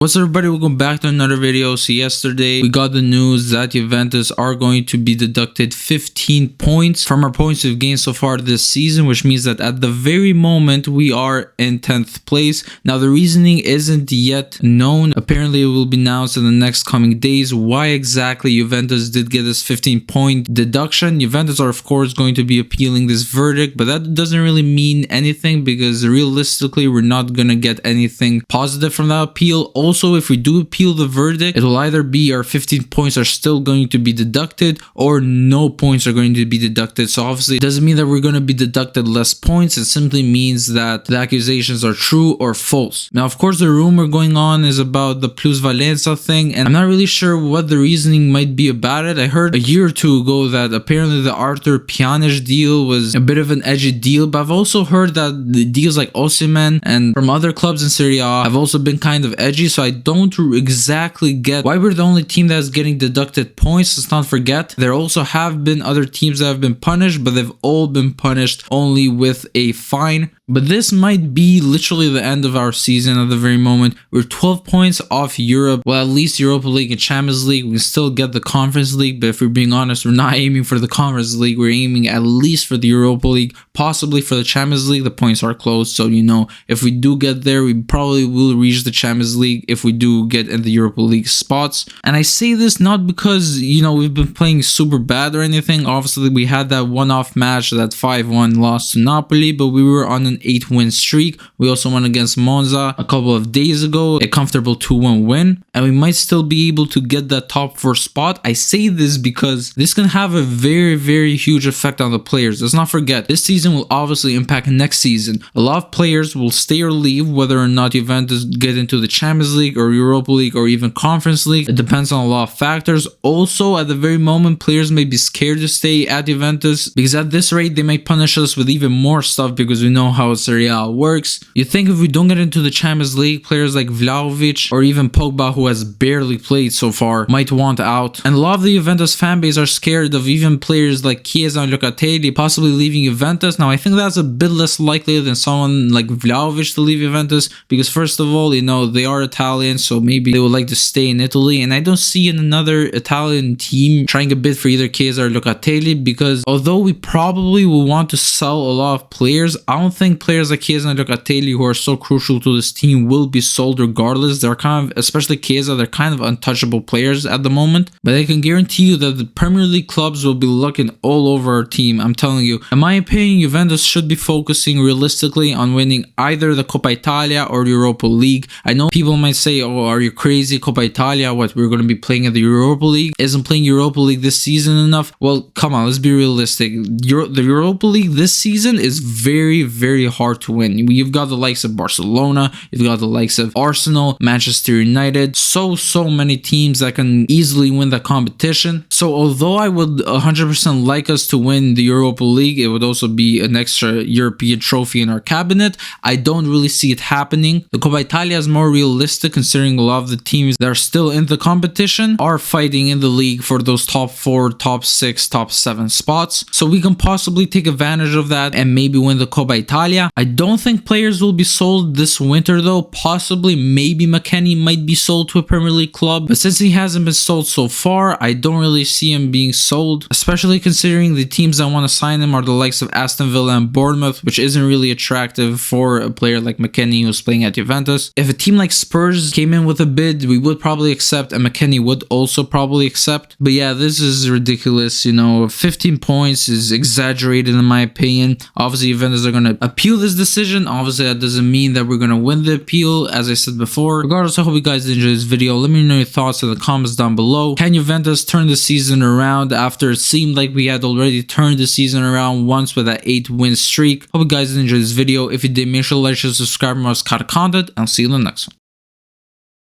What's up everybody, welcome back to another video. So yesterday we got the news that Juventus are going to be deducted 15 points from our points we've gained so far this season, which means that at the very moment we are in 10th place. Now the reasoning isn't yet known. Apparently it will be announced in the next coming days why exactly Juventus did get this 15-point deduction. Juventus are of course going to be appealing this verdict, but that doesn't really mean anything because realistically we're not gonna get anything positive from that appeal. Also, if we do appeal the verdict, it will either be our 15 points are still going to be deducted or no points are going to be deducted. So obviously it doesn't mean that we're going to be deducted less points. It simply means that the accusations are true or false. Now, of course, the rumor going on is about the plusvalenza thing, and I'm not really sure what the reasoning might be about it. I heard a year or two ago that apparently the Arthur Pjanic deal was a bit of an edgy deal, but I've also heard that the deals like Osimhen and from other clubs in Serie A have also been kind of edgy. So I don't exactly get why we're the only team that's getting deducted points. Let's not forget there also have been other teams that have been punished, but they've all been punished only with a fine. But this might be literally the end of our season at the very moment. We're 12 points off Europe. Well, at least Europa League and Champions League. We can still get the Conference League, but if we're being honest, we're not aiming for the Conference League. We're aiming at least for the Europa League, possibly for the Champions League. The points are close, so you know, if we do get there, we probably will reach the Champions League if we do get in the Europa League spots. And I say this not because, you know, we've been playing super bad or anything. Obviously, we had that one-off match, that 5-1 loss to Napoli, but we were on an 8-win streak. We also won against Monza a couple of days ago, a comfortable 2-1 win, and we might still be able to get that top 4 spot. I say this because this can have a very huge effect on the players. Let's not forget, this season will obviously impact next season. A lot of players will stay or leave whether or not Juventus get into the Champions League or Europa League or even Conference League. It depends on a lot of factors. Also, at the very moment, players may be scared to stay at Juventus because at this rate they might punish us with even more stuff because we know how Serie A works. You think if we don't get into the Champions League, players like Vlahovic or even Pogba, who has barely played so far, might want out. And a lot of the Juventus fan base are scared of even players like Chiesa and Locatelli possibly leaving Juventus. Now I think that's a bit less likely than someone like Vlahovic to leave Juventus because first of all, you know, they are Italian, so maybe they would like to stay in Italy, and I don't see another Italian team trying a bid for either Chiesa or Locatelli because although we probably will want to sell a lot of players, I don't think players like Chiesa and Locatelli, who are so crucial to this team, will be sold regardless. They're kind of, especially Chiesa, they're kind of untouchable players at the moment, but I can guarantee you that the Premier League clubs will be looking all over our team. I'm telling you, in my opinion, Juventus should be focusing realistically on winning either the Coppa Italia or the Europa League. I know people might say, oh, are you crazy? Coppa Italia, what, we're going to be playing at the Europa League? Isn't playing Europa League this season enough? Well, come on, let's be realistic. The Europa League this season is very hard to win. You've got the likes of Barcelona, you've got the likes of Arsenal, Manchester United, so many teams that can easily win that competition. So although I would 100% like us to win the Europa League, it would also be an extra European trophy in our cabinet. I don't really see it happening. The Coppa Italia is more realistic considering a lot of the teams that are still in the competition are fighting in the league for those top 4, top 6, top 7 spots. So we can possibly take advantage of that and maybe win the Coppa Italia. I don't think players will be sold this winter though. Possibly, maybe McKennie might be sold to a Premier League club, but since he hasn't been sold so far, I don't really see him being sold, especially considering the teams that want to sign him are the likes of Aston Villa and Bournemouth, which isn't really attractive for a player like McKennie who's playing at Juventus. If a team like Spurs came in with a bid, we would probably accept, and McKennie would also probably accept. But yeah, this is ridiculous. You know, 15 points is exaggerated in my opinion. Obviously, Juventus are going to appeal this decision. Obviously, that doesn't mean that we're going to win the appeal, as I said before. Regardless, I hope you guys enjoyed this video. Let me know your thoughts in the comments down below. Can Juventus turn the season around after it seemed like we had already turned the season around once with that 8-win streak? Hope you guys enjoyed this video. If you did, make sure to like, share, subscribe for more content, and I'll see you in the next one.